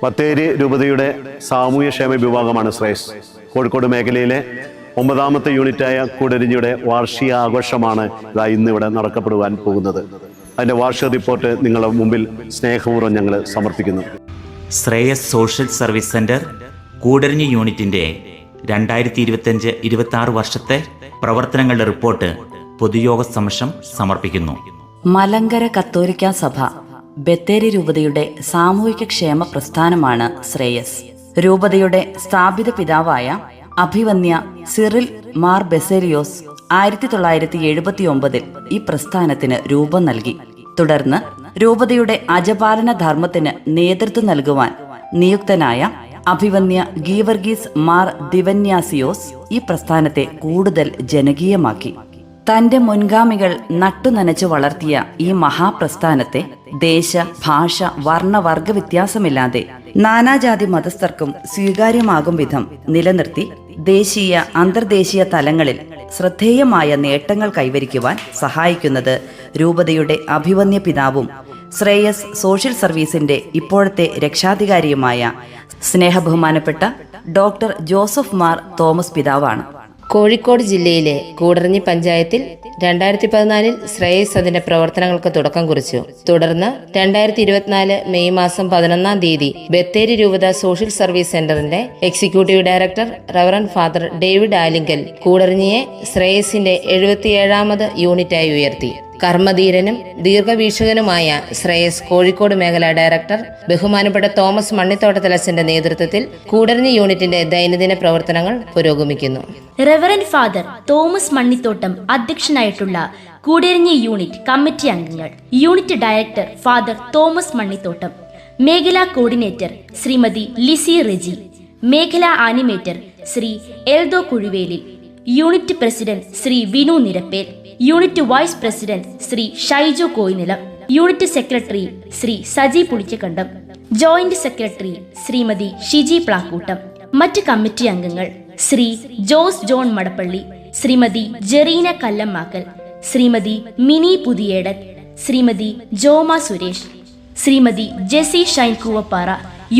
ബത്തേരി രൂപതയുടെ സാമൂഹ്യക്ഷേമ വിഭാഗമാണ് ശ്രേയസ്. കോഴിക്കോട് മേഖലയിലെ 9ാമത്തെ യൂണിറ്റായ കൂടരഞ്ഞിയുടെ വാർഷിക ആഘോഷമാണ് ഇന്നിവിടെ നടക്കപ്പെടുവാൻ പോകുന്നത്. അതിൻ്റെ വാർഷിക റിപ്പോർട്ട് നിങ്ങളുടെ മുമ്പിൽ സ്നേഹപൂർവ്വം ഞങ്ങൾ സമർപ്പിക്കുന്നു. Shreyas social service centre Koodaranji യൂണിറ്റിന്റെ 2025-26 വർഷത്തെ പ്രവർത്തനങ്ങളുടെ റിപ്പോർട്ട് പൊതുയോഗ സമക്ഷം സമർപ്പിക്കുന്നു. മലങ്കര കത്തോലിക്ക സഭ ബത്തേരി രൂപതയുടെ സാമൂഹിക ക്ഷേമ പ്രസ്ഥാനമാണ് ശ്രേയസ്. രൂപതയുടെ സ്ഥാപിത പിതാവായ അഭിവന്യ സിറിൽ മാർ ബെസേലിയോസ് 1979 ഈ പ്രസ്ഥാനത്തിന് രൂപം നൽകി. തുടർന്ന് രൂപതയുടെ അജപാലന ധർമ്മത്തിന് നേതൃത്വം നൽകുവാൻ നിയുക്തനായ അഭിവന്യ ഗീവർഗീസ് മാർ ദിവന്യാസിയോസ് ഈ പ്രസ്ഥാനത്തെ കൂടുതൽ ജനകീയമാക്കി. തന്റെ മുൻഗാമികൾ നട്ടുനനച്ചു വളർത്തിയ ഈ മഹാപ്രസ്ഥാനത്തെ ദേശ, ഭാഷ, വർണ്ണവർഗ വ്യത്യാസമില്ലാതെ നാനാജാതി മതസ്ഥർക്കും സ്വീകാര്യമാകും വിധം നിലനിർത്തി ദേശീയ, അന്തർദേശീയ തലങ്ങളിൽ ശ്രദ്ധേയമായ നേട്ടങ്ങൾ കൈവരിക്കുവാൻ സഹായിക്കുന്നത് രൂപതയുടെ അഭിവന്യ പിതാവും ശ്രേയസ് സോഷ്യൽ സർവീസിന്റെ ഇപ്പോഴത്തെ രക്ഷാധികാരിയുമായ സ്നേഹബഹുമാനപ്പെട്ട ഡോക്ടർ ജോസഫ് മാർ തോമസ് പിതാവാണ്. കോഴിക്കോട് ജില്ലയിലെ കൂടരഞ്ഞി പഞ്ചായത്തിൽ 2014 ശ്രേയസ് അതിന്റെ പ്രവർത്തനങ്ങൾക്ക് തുടക്കം കുറിച്ചു. തുടർന്ന് 2024 മെയ് മാസം 11-ാം തീയതി ബത്തേരി രൂപത സോഷ്യൽ സർവീസ് സെന്ററിന്റെ executive director reverend father David Alinkal കൂടരഞ്ഞിയെ ശ്രേയസിന്റെ 77ാമത് യൂണിറ്റായി ഉയർത്തി. കർമ്മധീരനും ദീർഘവീക്ഷകനുമായ ശ്രേയസ് കോഴിക്കോട് മേഖലാ ഡയറക്ടർ ബഹുമാനപ്പെട്ട തോമസ് മണ്ണിത്തോട്ടത്തലച്ചന്റെ നേതൃത്വത്തിൽ കൂടരഞ്ഞി യൂണിറ്റിന്റെ ദൈനംദിന പ്രവർത്തനങ്ങൾ പുരോഗമിക്കുന്നു. റെവറന്റ് ഫാദർ തോമസ് മണ്ണിത്തോട്ടം അധ്യക്ഷനായിട്ടുള്ള കൂടരഞ്ഞി യൂണിറ്റ് കമ്മിറ്റി അംഗങ്ങൾ: unit director father Thomas Mannithottam, മേഖലാ കോർഡിനേറ്റർ ശ്രീമതി ലിസി റെജി, മേഖലാ animator Shri Eldho Kuzhivelil, unit president Shri Vinu Nirappel, unit vice president Shri Shaiju Koyinilam, unit secretary Shri Saji Pulichakkandam, joint secretary Shrimati Shiji Plakkoottam. മറ്റ് കമ്മിറ്റി അംഗങ്ങൾ: Shri Jose John Madappally, Shrimati Jerina Kallammakkal, Shrimati Mini Puthiyedan, Shrimati Joma Suresh, Shrimati Jessy Shine Koovappara,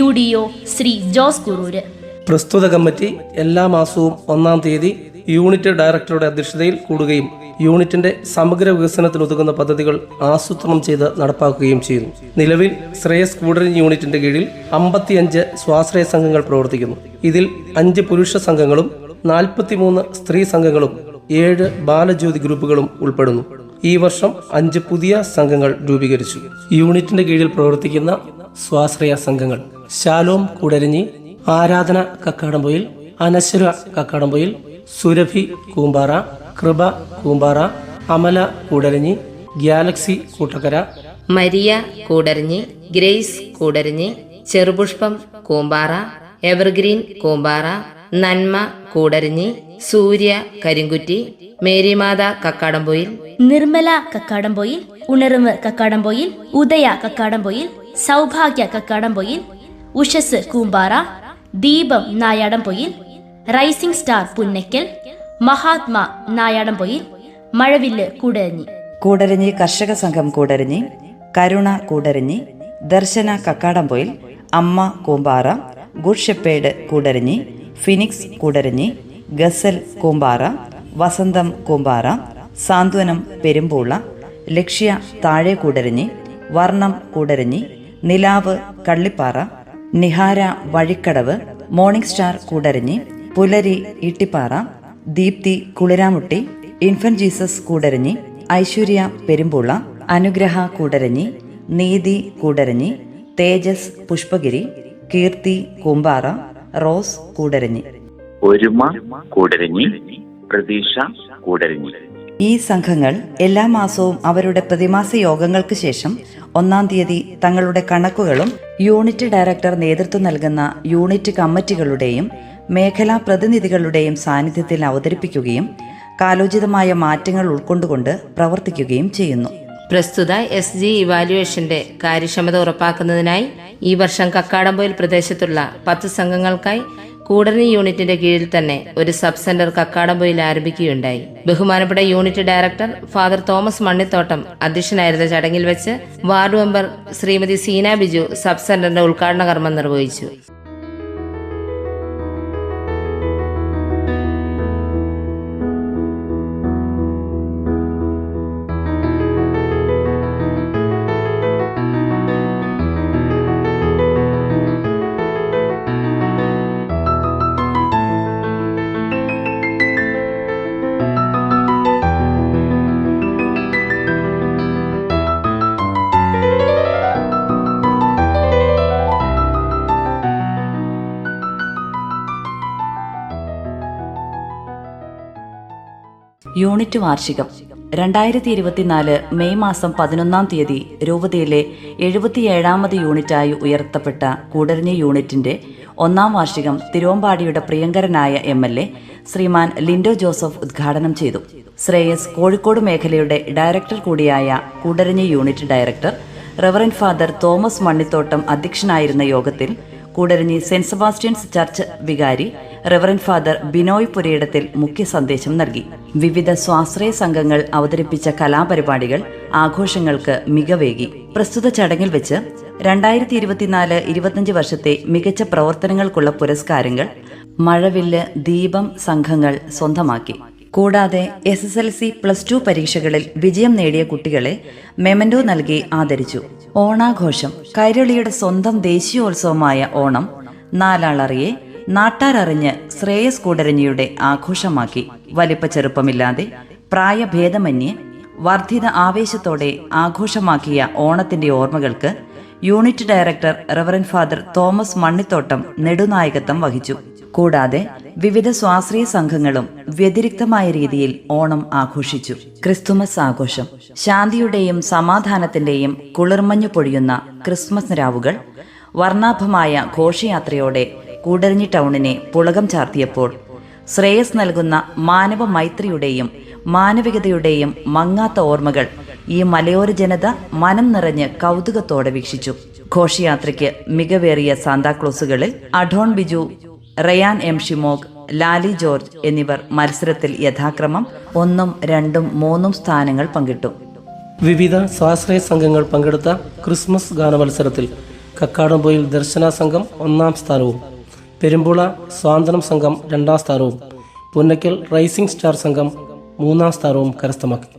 UDO Shri Jose കുറൂര്. പ്രസ്തുത കമ്മിറ്റി എല്ലാ മാസവും 1-ാം തീയതി യൂണിറ്റ് ഡയറക്ടറുടെ അധ്യക്ഷതയിൽ കൂടുകയും യൂണിറ്റിന്റെ സമഗ്ര വികസനത്തിനുതകുന്ന പദ്ധതികൾ ആസൂത്രണം ചെയ്ത് നടപ്പാക്കുകയും ചെയ്യുന്നു. നിലവിൽ ശ്രേയസ് കൂടരഞ്ഞി യൂണിറ്റിന്റെ കീഴിൽ 55 സ്വാശ്രയ സംഘങ്ങൾ പ്രവർത്തിക്കുന്നു. ഇതിൽ 5 പുരുഷ സംഘങ്ങളും 43 സ്ത്രീ സംഘങ്ങളും 7 ബാലജ്യോതി ഗ്രൂപ്പുകളും ഉൾപ്പെടുന്നു. ഈ വർഷം 5 പുതിയ സംഘങ്ങൾ രൂപീകരിച്ചു. യൂണിറ്റിന്റെ കീഴിൽ പ്രവർത്തിക്കുന്ന സ്വാശ്രയ സംഘങ്ങൾ: ശാലോം കൂടരഞ്ഞി, ആരാധന കക്കാടംപൊയിൽ, അനശ്വര Kakkadampoyil, Surabhi Koombara, Kripa Koombara, Amala Koodaranji, galaxy Koottakkara, Maria Koodaranji, Grace Koodaranji, Cherupushpam Koombara, evergreen Koombara, Nanma Koodaranji, സൂര്യ കരിങ്കുറ്റി, മേരിമാത കക്കാടംപൊയിൽ, നിർമ്മല കക്കാടംപൊയിൽ, ഉണർവ് കക്കാടംപൊയിൽ, ഉദയ കക്കാടംപൊയിൽ, സൗഭാഗ്യ കക്കാടംപൊയിൽ, ഉഷസ് കൂമ്പാറ, ദീപം നായാടംപൊയിൽ, റൈസിംഗ് സ്റ്റാർ പുന്നക്കൽ, മഹാത്മാ നായാടംപൊയിൽ, മഴവില്ല് കൂടരഞ്ഞി. കൂടരഞ്ഞി കർഷക സംഘം കൂടരഞ്ഞി, കരുണ Koodaranji, Darshana Kakkadampoyil, Amma Koombara, good shepherd Koodaranji, phoenix Koodaranji, Ghazal Koombara, Vasantham Koombara, സാന്ത്വനം പെരുമ്പൂള, ലക്ഷ്യ താഴെ കൂടരഞ്ഞി, വർണ്ണം കൂടരഞ്ഞി, നിലാവ് കള്ളിപ്പാറ, നിഹാര വഴിക്കടവ്, മോർണിംഗ് സ്റ്റാർ കൂടരഞ്ഞി, പുലരി ഈട്ടിപ്പാറ, ദീപ്തി കുളിരാമുട്ടി, ഇൻഫന്റ് ജീസസ് കൂടരഞ്ഞി, ഐശ്വര്യ പെരുമ്പുള്ള, അനുഗ്രഹ കൂടരഞ്ഞി, നീതി കൂടരഞ്ഞി, തേജസ് പുഷ്പഗിരി, കീർത്തി കൂമ്പാറ, റോസ് കൂടരഞ്ഞി, ഒരുമ കൂടരഞ്ഞി, പ്രതീക്ഷ കൂടരഞ്ഞി. ഈ സംഘങ്ങൾ എല്ലാ മാസവും അവരുടെ പ്രതിമാസ യോഗങ്ങൾക്ക് ശേഷം 1-ാം തീയതി തങ്ങളുടെ കണക്കുകളും യൂണിറ്റ് ഡയറക്ടർ നേതൃത്വം നൽകുന്ന യൂണിറ്റ് കമ്മിറ്റികളുടെയും മേഖലാ പ്രതിനിധികളുടെയും സാന്നിധ്യത്തിൽ അവതരിപ്പിക്കുകയും കാലോചിതമായ മാറ്റങ്ങൾ ഉൾക്കൊണ്ടുകൊണ്ട് പ്രവർത്തിക്കുകയും ചെയ്യുന്നു. പ്രസ്തുത SG ഇവാലുവേഷന്റെ കാര്യക്ഷമത ഉറപ്പാക്കുന്നതിനായി ഈ വർഷം കക്കാടംപൊയിൽ പ്രദേശത്തുള്ള 10 സംഘങ്ങൾക്കായി കൂടരഞ്ഞി യൂണിറ്റിന്റെ കീഴിൽ തന്നെ ഒരു സബ് സെന്റർ കക്കാടംപൊയിൽ ആരംഭിക്കുകയുണ്ടായി. ബഹുമാനപ്പെട്ട unit director father Thomas Mannithottam അധ്യക്ഷനായിരുന്ന ചടങ്ങിൽ വെച്ച് ward member Shrimathi Seena Biju sub സെന്ററിന്റെ ഉദ്ഘാടന കർമ്മം നിർവഹിച്ചു. യൂണിറ്റ് വാർഷികം 2024 മെയ് മാസം 11 രൂപതയിലെ 77ാമത് യൂണിറ്റായി ഉയർത്തപ്പെട്ട കൂടരഞ്ഞി യൂണിറ്റിന്റെ 1ാം വാർഷികം തിരുവമ്പാടിയുടെ പ്രിയങ്കരനായ MLA ശ്രീമാൻ ലിൻഡോ ജോസഫ് ഉദ്ഘാടനം ചെയ്തു. ശ്രേയസ് കോഴിക്കോട് മേഖലയുടെ ഡയറക്ടർ കൂടിയായ Koodaranji unit director reverend father Thomas Mannithottam അധ്യക്ഷനായിരുന്ന യോഗത്തിൽ കൂടരഞ്ഞി സെന്റ് സെബാസ്റ്റ്യൻസ് ചർച്ച് വികാരി റവറന്റ് ഫാദർ ബിനോയ് പുരയിടത്തിൽ മുഖ്യ സന്ദേശം നൽകി. വിവിധ സ്വാശ്രയ സംഘങ്ങൾ അവതരിപ്പിച്ച കലാപരിപാടികൾ ആഘോഷങ്ങൾക്ക് മികവേകി. പ്രസ്തുത ചടങ്ങിൽ വെച്ച് 2024-25 വർഷത്തെ മികച്ച പ്രവർത്തനങ്ങൾക്കുള്ള പുരസ്കാരങ്ങൾ മഴവില്ല് ദീപം സംഘങ്ങൾ സ്വന്തമാക്കി. കൂടാതെ SSLC+2 പരീക്ഷകളിൽ വിജയം നേടിയ കുട്ടികളെ മെമന്റോ നൽകി ആദരിച്ചു. ഓണാഘോഷം കൈരളിയുടെ സ്വന്തം ദേശീയോത്സവമായ ഓണം നാലാളറിയെ നാട്ടാരറിഞ്ഞ് ശ്രേയസ് കൂടരഞ്ഞിയുടെ ആഘോഷമാക്കി. വലിപ്പ ചെറുപ്പമില്ലാതെ പ്രായഭേദമന്യേ വർദ്ധിത ആവേശത്തോടെ ആഘോഷമാക്കിയ ഓണത്തിന്റെ ഓർമ്മകൾക്ക് unit director reverend father Thomas Mannithottam നെടുനായകത്വം വഹിച്ചു. കൂടാതെ വിവിധ സ്വാശ്രയ സംഘങ്ങളും വ്യതിരിക്തമായ രീതിയിൽ ഓണം ആഘോഷിച്ചു. ക്രിസ്തുമസ് ആഘോഷം ശാന്തിയുടെയും സമാധാനത്തിന്റെയും കുളിർമഞ്ഞു പൊഴിയുന്ന ക്രിസ്മസ് രാവുകൾ വർണ്ണാഭമായ ഘോഷയാത്രയോടെ കൂടരഞ്ഞി ടൗണിനെ പുളകം ചാർത്തിയപ്പോൾ ശ്രേയസ് നൽകുന്ന മാനവ മൈത്രിയുടെയും മാനവികതയുടെയും മങ്ങാത്ത ഓർമ്മകൾ ഈ മലയോര ജനത മനം നിറഞ്ഞ് കൗതുകത്തോടെ വീക്ഷിച്ചു. ഘോഷയാത്രയ്ക്ക് മികവേറിയ സാന്താക്ലോസുകളിൽ അഡോൺ ബിജു, റയാൻ M. ഷിമോഗ്, ലാലി ജോർജ് എന്നിവർ മത്സരത്തിൽ യഥാക്രമം 1, 2, 3 സ്ഥാനങ്ങൾ പങ്കിട്ടു. വിവിധ സ്വാശ്രയ സംഘങ്ങൾ പങ്കെടുത്ത ക്രിസ്മസ് ഗാനമത്സരത്തിൽ കക്കാടംപൊയിൽ ദർശന സംഘം 1ാം സ്ഥാനവും പെരുമ്പുള സ്വാതന്ത്ര്യം സംഘം 2ാം സ്ഥാനവും പുന്നക്കൽ റൈസിംഗ് സ്റ്റാർ സംഘം 3ാം സ്ഥാനവും കരസ്ഥമാക്കി.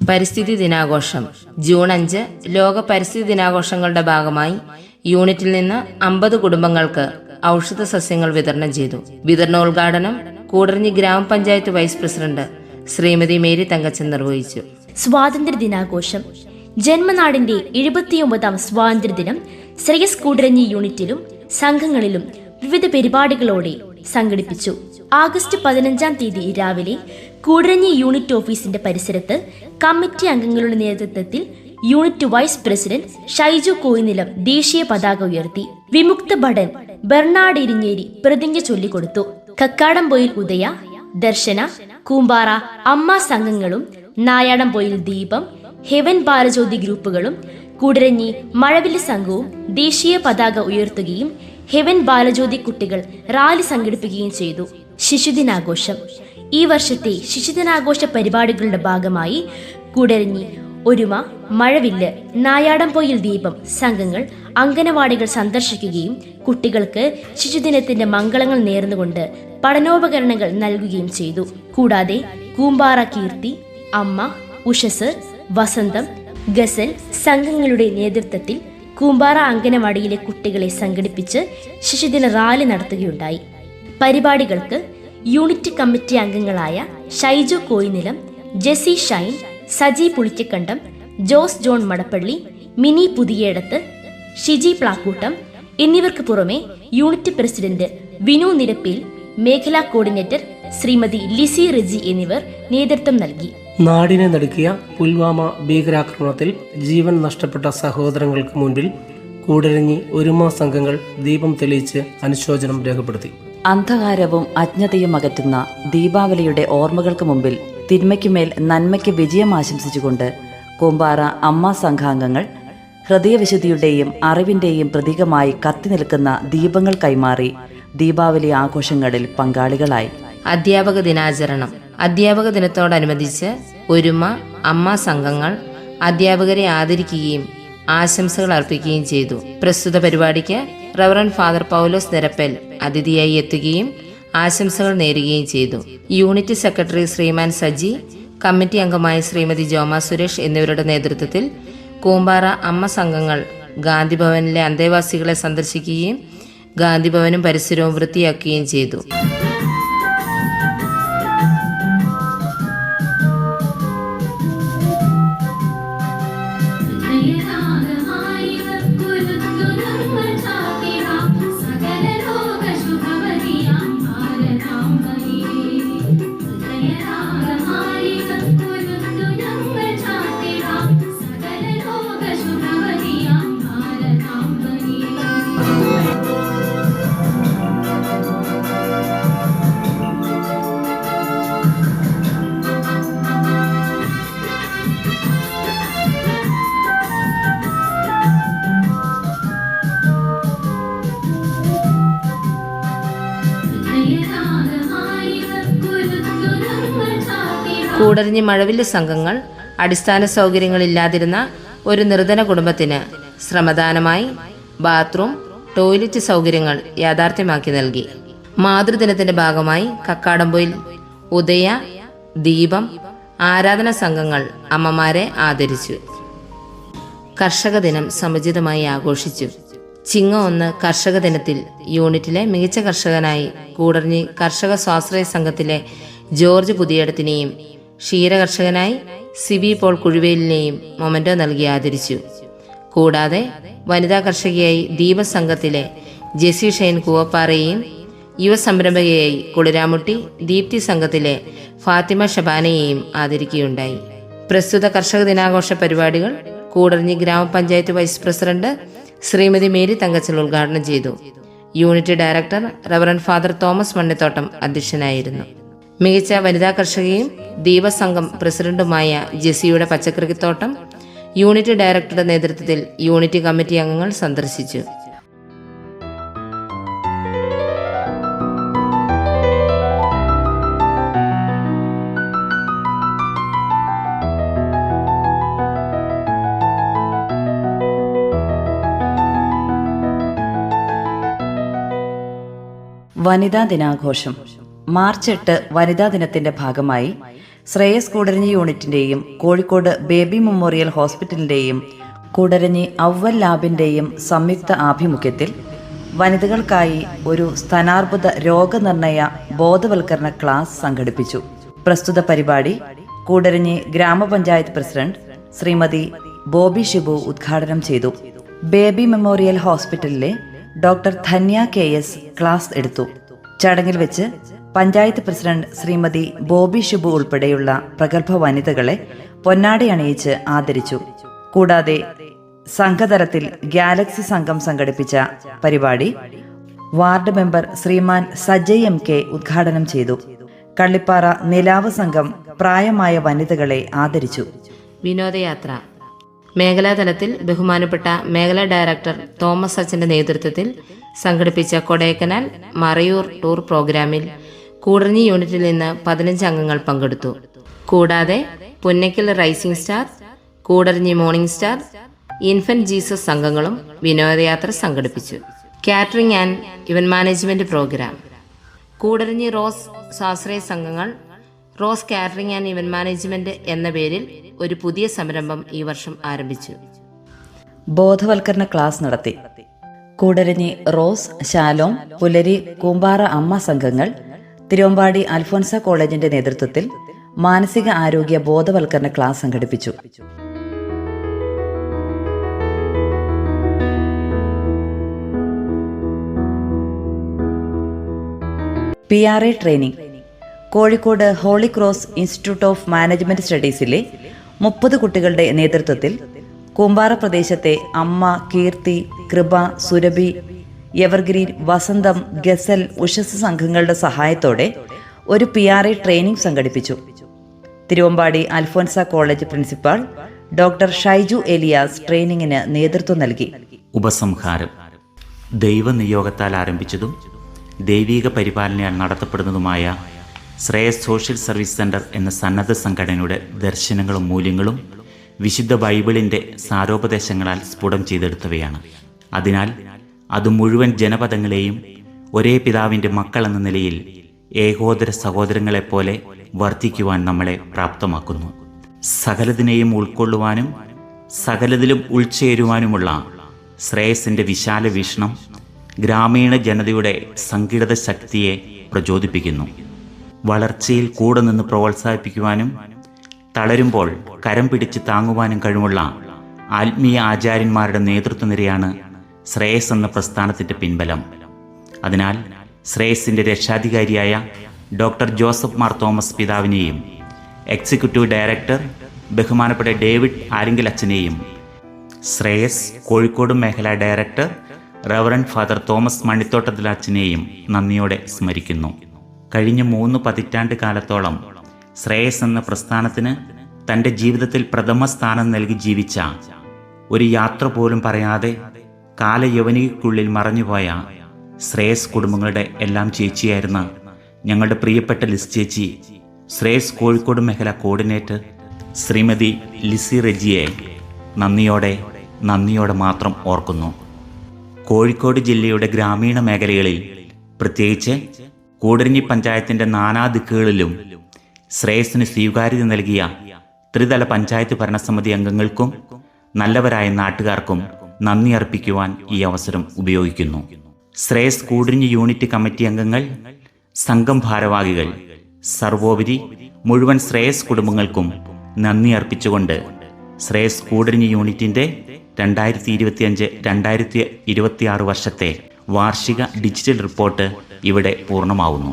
പരിസ്ഥിതി ദിനാഘോഷം ജൂൺ 5 ലോക പരിസ്ഥിതി ദിനാഘോഷങ്ങളുടെ ഭാഗമായി യൂണിറ്റിൽ നിന്ന് 50 കുടുംബങ്ങൾക്ക് ഔഷധ സസ്യങ്ങൾ വിതരണം ചെയ്തു. വിതരണോദ്ഘാടനം കൂടരഞ്ഞി ഗ്രാമപഞ്ചായത്ത് vice president Shrimati Mary Thankachan നിർവഹിച്ചു. സ്വാതന്ത്ര്യ ദിനാഘോഷം ജന്മനാടിന്റെ 79ാം സ്വാതന്ത്ര്യദിനം ശ്രേയസ് കൂടരഞ്ഞി യൂണിറ്റിലും സംഘങ്ങളിലും വിവിധ പരിപാടികളോടെ സംഘടിപ്പിച്ചു. ആഗസ്റ്റ് 15 രാവിലെ കൂടരഞ്ഞി യൂണിറ്റ് ഓഫീസിന്റെ പരിസരത്ത് കമ്മിറ്റി അംഗങ്ങളുടെ നേതൃത്വത്തിൽ യൂണിറ്റ് വൈസ് പ്രസിഡന്റ് ഷൈജു കോയിനിലം ദേശീയ പതാക ഉയർത്തി. വിമുക്ത ഭടൻ ബെർണാഡ് ഇരിഞ്ഞേരി പ്രതിജ്ഞ ചൊല്ലിക്കൊടുത്തു. കക്കാടംപൊയിൽ ഉദയ, ദർശന, കൂമ്പാറ അമ്മ സംഘങ്ങളും നായാടംപൊയിൽ ദീപം, ഹെവൻ ബാലജ്യോതി ഗ്രൂപ്പുകളും കൂടരഞ്ഞി മഴവില്ല് സംഘവും ദേശീയ പതാക ഉയർത്തുകയും ഹെവൻ ബാലജ്യോതി കുട്ടികൾ റാലി സംഘടിപ്പിക്കുകയും ചെയ്തു. ശിശുദിനാഘോഷം ഈ വർഷത്തെ ശിശുദിനാഘോഷ പരിപാടികളുടെ ഭാഗമായി കൂടരഞ്ഞി ഒരുമ, മഴവില്ല്, നായാടംപൊയിൽ ദീപം സംഘങ്ങൾ അംഗനവാടികൾ സന്ദർശിക്കുകയും കുട്ടികൾക്ക് ശിശുദിനത്തിന്റെ മംഗളങ്ങൾ നേർന്നുകൊണ്ട് പഠനോപകരണങ്ങൾ നൽകുകയും ചെയ്തു. കൂടാതെ കൂമ്പാറ കീർത്തി, അമ്മ, ഉഷസ്, വസന്തം, ഗസൽ സംഘങ്ങളുടെ നേതൃത്വത്തിൽ കൂമ്പാറ അംഗനവാടിയിലെ കുട്ടികളെ സംഘടിപ്പിച്ച് ശിശുദിന റാലി നടത്തുകയുണ്ടായി. പരിപാടികൾക്ക് യൂണിറ്റ് കമ്മിറ്റി അംഗങ്ങളായ ഷൈജു കോയിനിലം, ജെസി ഷൈൻ, സജി പുളിക്കക്കണ്ടം, ജോസ് ജോൺ മടപ്പള്ളി, മിനി പുതിയേടത്ത്, ഷിജി പ്ലാക്കൂട്ടം എന്നിവർക്ക് പുറമെ യൂണിറ്റ് പ്രസിഡന്റ് വിനു നിരപ്പിൽ, മേഖലാ കോർഡിനേറ്റർ ശ്രീമതി ലിസി റെജി എന്നിവർ നേതൃത്വം നൽകി. നാടിനെ നടുക്കിയ പുൽവാമ ഭീകരാക്രമണത്തിൽ ജീവൻ നഷ്ടപ്പെട്ട സഹോദരങ്ങൾക്ക് മുൻപിൽ കൂടരഞ്ഞി ഒരുമ സംഘങ്ങൾ ദീപം തെളിയിച്ച് അനുശോചനം രേഖപ്പെടുത്തി. അന്ധകാരവും അജ്ഞതയും അകറ്റുന്ന ദീപാവലിയുടെ ഓർമ്മകൾക്ക് മുമ്പിൽ തിന്മയ്ക്കുമേൽ നന്മയ്ക്ക് വിജയം ആശംസിച്ചുകൊണ്ട് കൂമ്പാറ അമ്മ സംഘാംഗങ്ങൾ ഹൃദയവിശുദ്ധിയുടെയും അറിവിന്റെയും പ്രതീകമായി കത്തി നിൽക്കുന്ന ദീപങ്ങൾ കൈമാറി ദീപാവലി ആഘോഷങ്ങളിൽ പങ്കാളികളായി. അധ്യാപക ദിനാചരണം. അധ്യാപക ദിനത്തോടനുബന്ധിച്ച് ഒരുമ അമ്മ സംഘങ്ങൾ അധ്യാപകരെ ആദരിക്കുകയും ആശംസകൾ അർപ്പിക്കുകയും ചെയ്തു. പ്രസ്തുത പരിപാടിക്ക് റവറന്റ് ഫാദർ പൗലോസ് നിരപ്പൽ അതിഥിയായി എത്തുകയും ആശംസകൾ നേരുകയും ചെയ്തു. യൂണിറ്റ് സെക്രട്ടറി ശ്രീമാൻ സജി, കമ്മിറ്റി അംഗമായ ശ്രീമതി ജോമ സുരേഷ് എന്നിവരുടെ നേതൃത്വത്തിൽ കൂമ്പാറ അമ്മ സംഘങ്ങൾ ഗാന്ധിഭവനിലെ അന്തേവാസികളെ സന്ദർശിക്കുകയും ഗാന്ധിഭവനും പരിസരവും വൃത്തിയാക്കുകയും ചെയ്തു. കൂടരഞ്ഞി മഴവില്ല് സംഘങ്ങൾ അടിസ്ഥാന സൗകര്യങ്ങളില്ലാതിരുന്ന ഒരു നിർധന കുടുംബത്തിന് ശ്രമദാനമായി ബാത്റൂം, ടോയ്ലറ്റ് സൗകര്യങ്ങൾ യാഥാർത്ഥ്യമാക്കി നൽകി. മാതൃദിനത്തിന്റെ ഭാഗമായി കക്കാടംപൊയിൽ ഉദയ, ദീപം, ആരാധന സംഘങ്ങൾ അമ്മമാരെ ആദരിച്ചു. കർഷക ദിനം സമുചിതമായി ആഘോഷിച്ചു. ചിങ്ങം 1 കർഷക ദിനത്തിൽ യൂണിറ്റിലെ മികച്ച കർഷകനായി കൂടരഞ്ഞി കർഷക സ്വാശ്രയ സംഘത്തിലെ ജോർജ് പുതിയടത്തിനെയും ക്ഷീരകർഷകനായി സിബി പോൾ കുഴുവേലിനെയും മൊമന്റോ നൽകി ആദരിച്ചു. കൂടാതെ വനിതാ കർഷകയായി ദീപസംഘത്തിലെ ജെസി ഷൈൻ കൂവപ്പാറയെയും യുവസംരംഭകയായി കുളിരാമുട്ടി ദീപ്തി സംഘത്തിലെ ഫാത്തിമ ഷബാനയെയും ആദരിക്കുകയുണ്ടായി. പ്രസ്തുത കർഷക ദിനാഘോഷ പരിപാടികൾ കൂടരഞ്ഞി ഗ്രാമപഞ്ചായത്ത് വൈസ് പ്രസിഡന്റ് ശ്രീമതി മേരി തങ്കച്ചൽ ഉദ്ഘാടനം ചെയ്തു. Unit director reverend father Thomas Mannithottam അധ്യക്ഷനായിരുന്നു. മികച്ച വനിതാ കർഷകയും ദീപസംഘം പ്രസിഡന്റുമായ ജെസിയുടെ പച്ചക്കറിത്തോട്ടം യൂണിറ്റ് ഡയറക്ടറുടെ നേതൃത്വത്തിൽ യൂണിറ്റ് കമ്മിറ്റി അംഗങ്ങൾ സന്ദർശിച്ചു. വനിതാ ദിനാഘോഷം. മാർച്ച് 8 വനിതാ ദിനത്തിന്റെ ഭാഗമായി ശ്രേയസ് കൂടരഞ്ഞി യൂണിറ്റിന്റെയും കോഴിക്കോട് ബേബി മെമ്മോറിയൽ ഹോസ്പിറ്റലിന്റെയും കൂടരഞ്ഞി ഔവൽ ലാബിന്റെയും സംയുക്ത ആഭിമുഖ്യത്തിൽ വനിതകൾക്കായി ഒരു സ്തനാർബുദ രോഗനിർണയ ബോധവൽക്കരണ ക്ലാസ് സംഘടിപ്പിച്ചു. പ്രസ്തുത പരിപാടി കൂടരഞ്ഞി ഗ്രാമപഞ്ചായത്ത് പ്രസിഡന്റ് ശ്രീമതി ബോബി ഷിബു ഉദ്ഘാടനം ചെയ്തു. ബേബി മെമ്മോറിയൽ ഹോസ്പിറ്റലിലെ ഡോക്ടർ ധന്യ KS ക്ലാസ് എടുത്തു. ചടങ്ങിൽ വെച്ച് പഞ്ചായത്ത് പ്രസിഡന്റ് ശ്രീമതി ബോബി ഷിബു ഉൾപ്പെടെയുള്ള പ്രഗത്ഭ വനിതകളെ പൊന്നാടി അണിയിച്ച് ആദരിച്ചു. കൂടാതെ സംഘതലത്തിൽ ഗാലക്സി സംഘം സംഘടിപ്പിച്ച പരിപാടി വാർഡ് മെമ്പർ ശ്രീമാൻ സജയ് MK ഉദ്ഘാടനം ചെയ്തു. കള്ളിപ്പാറ നിലാവ് സംഘം പ്രായമായ വനിതകളെ ആദരിച്ചു. വിനോദയാത്ര. മേഖലാതലത്തിൽ ബഹുമാനപ്പെട്ട മേഖലാ ഡയറക്ടർ തോമസ് അച്ഛന്റെ നേതൃത്വത്തിൽ സംഘടിപ്പിച്ച കൊടൈക്കനാൽ മറയൂർ ടൂർ പ്രോഗ്രാമിൽ കൂടരഞ്ഞി യൂണിറ്റിൽ നിന്ന് 15 അംഗങ്ങൾ പങ്കെടുത്തു. കൂടാതെ Punnakkal rising star, Koodaranji morning star, infant Jesus സംഘങ്ങളും വിനോദയാത്ര സംഘടിപ്പിച്ചു. Catering and event management program. Koodaranji rose സ്വാശ്രയ സംഘങ്ങൾ rose catering and event management എന്ന പേരിൽ ഒരു പുതിയ സംരംഭം ഈ വർഷം ആരംഭിച്ചു. ബോധവൽക്കരണ ക്ലാസ് നടത്തി. കൂടരഞ്ഞി റോസ്, ശാലോം, പുലരി, കൂമ്പാറ അമ്മ സംഘങ്ങൾ തിരുവമ്പാടി അൽഫോൻസ കോളേജിന്റെ നേതൃത്വത്തിൽ മാനസിക ആരോഗ്യ ബോധവൽക്കരണ ക്ലാസ് സംഘടിപ്പിച്ചു. PRA training. Kozhikode holy cross institute of management സ്റ്റഡീസിലെ 30 കുട്ടികളുടെ നേതൃത്വത്തിൽ കൂമ്പാറ പ്രദേശത്തെ അമ്മ, കീർത്തി, കൃപ, സുരഭി, എവർഗ്രീൻ, വസന്തം, ഗസൽ, ഉഷസ് സംഘങ്ങളുടെ സഹായത്തോടെ ഒരു PRA ട്രെയിനിംഗ് സംഘടിപ്പിച്ചു. Thiruvambadi Alphonsa college principal doctor Shaiju Elias ട്രെയിനിങ്ങിന് നേതൃത്വം നൽകി. ഉപസംഹാരം. ദൈവനിയോഗത്താൽ ആരംഭിച്ചതും ദൈവിക പരിപാലനയാൽ നടത്തപ്പെടുന്നതുമായ ശ്രേയസ് സോഷ്യൽ സർവീസ് സെന്റർ എന്ന സന്നദ്ധ സംഘടനയുടെ ദർശനങ്ങളും മൂല്യങ്ങളും വിശുദ്ധ ബൈബിളിൻ്റെ സാരോപദേശങ്ങളാൽ സ്ഫുടം ചെയ്തെടുത്തവയാണ്. അതിനാൽ അത് മുഴുവൻ ജനപദങ്ങളെയും ഒരേ പിതാവിൻ്റെ മക്കൾ എന്ന നിലയിൽ ഏകോദര സഹോദരങ്ങളെപ്പോലെ വർത്തിക്കുവാൻ നമ്മളെ പ്രാപ്തമാക്കുന്നു. സകലതിനെയും ഉൾക്കൊള്ളുവാനും സകലതിലും ഉൾച്ചേരുവാനുമുള്ള ശ്രേയസിൻ്റെ വിശാല വീക്ഷണം ഗ്രാമീണ ജനതയുടെ സംഘടിത ശക്തിയെ പ്രചോദിപ്പിക്കുന്നു. വളർച്ചയിൽ കൂടെ നിന്ന് പ്രോത്സാഹിപ്പിക്കുവാനും തളരുമ്പോൾ കരം പിടിച്ച് താങ്ങുവാനും കഴിവുള്ള ആത്മീയ ആചാര്യന്മാരുടെ നേതൃത്വനിരയാണ് ശ്രേയസ് എന്ന പ്രസ്ഥാനത്തിൻ്റെ പിൻബലം. അതിനാൽ ശ്രേയസിൻ്റെ രക്ഷാധികാരിയായ ഡോക്ടർ ജോസഫ് മാർ തോമസ് പിതാവിനെയും എക്സിക്യൂട്ടീവ് ഡയറക്ടർ ബഹുമാനപ്പെട്ട ഡേവിഡ് ആരിങ്കൽ അച്ഛനെയും ശ്രേയസ് കോഴിക്കോട് മേഖലാ ഡയറക്ടർ റവറൻഡ് ഫാദർ തോമസ് മണ്ണിത്തോട്ടത്തിൽ അച്ഛനെയും നന്ദിയോടെ സ്മരിക്കുന്നു. കഴിഞ്ഞ 3 പതിറ്റാണ്ട് കാലത്തോളം ശ്രേയസ് എന്ന പ്രസ്ഥാനത്തിന് തൻ്റെ ജീവിതത്തിൽ പ്രഥമ സ്ഥാനം നൽകി ജീവിച്ച, ഒരു യാത്ര പോലും പറയാതെ കാലയവനികയ്ക്കുള്ളിൽ മറഞ്ഞുപോയ ശ്രേയസ് കുടുംബങ്ങളുടെ എല്ലാം ചേച്ചിയായിരുന്ന ഞങ്ങളുടെ പ്രിയപ്പെട്ട ലിസ് ചേച്ചി, ശ്രേയസ് കോഴിക്കോട് മേഖല കോർഡിനേറ്റർ ശ്രീമതി ലിസി റെജിയെ നന്ദിയോടെ മാത്രം ഓർക്കുന്നു. കോഴിക്കോട് ജില്ലയുടെ ഗ്രാമീണ മേഖലകളിൽ, പ്രത്യേകിച്ച് കൂടരഞ്ഞി പഞ്ചായത്തിൻ്റെ നാനാദിക്കുകളിലും ശ്രേയസിന് സ്വീകാര്യത നൽകിയ ത്രിതല പഞ്ചായത്ത് ഭരണസമിതി അംഗങ്ങൾക്കും നല്ലവരായ നാട്ടുകാർക്കും നന്ദി അർപ്പിക്കുവാൻ ഈ അവസരം ഉപയോഗിക്കുന്നു. ശ്രേയസ് കൂടരഞ്ഞി യൂണിറ്റ് കമ്മിറ്റി അംഗങ്ങൾ, സംഘം ഭാരവാഹികൾ, സർവോപരി മുഴുവൻ ശ്രേയസ് കുടുംബങ്ങൾക്കും നന്ദി അർപ്പിച്ചുകൊണ്ട് ശ്രേയസ് കൂടരഞ്ഞി യൂണിറ്റിൻ്റെ 2025-2026 വർഷത്തെ വാർഷിക ഡിജിറ്റൽ റിപ്പോർട്ട് ഇവിടെ പൂർണ്ണമാവുന്നു.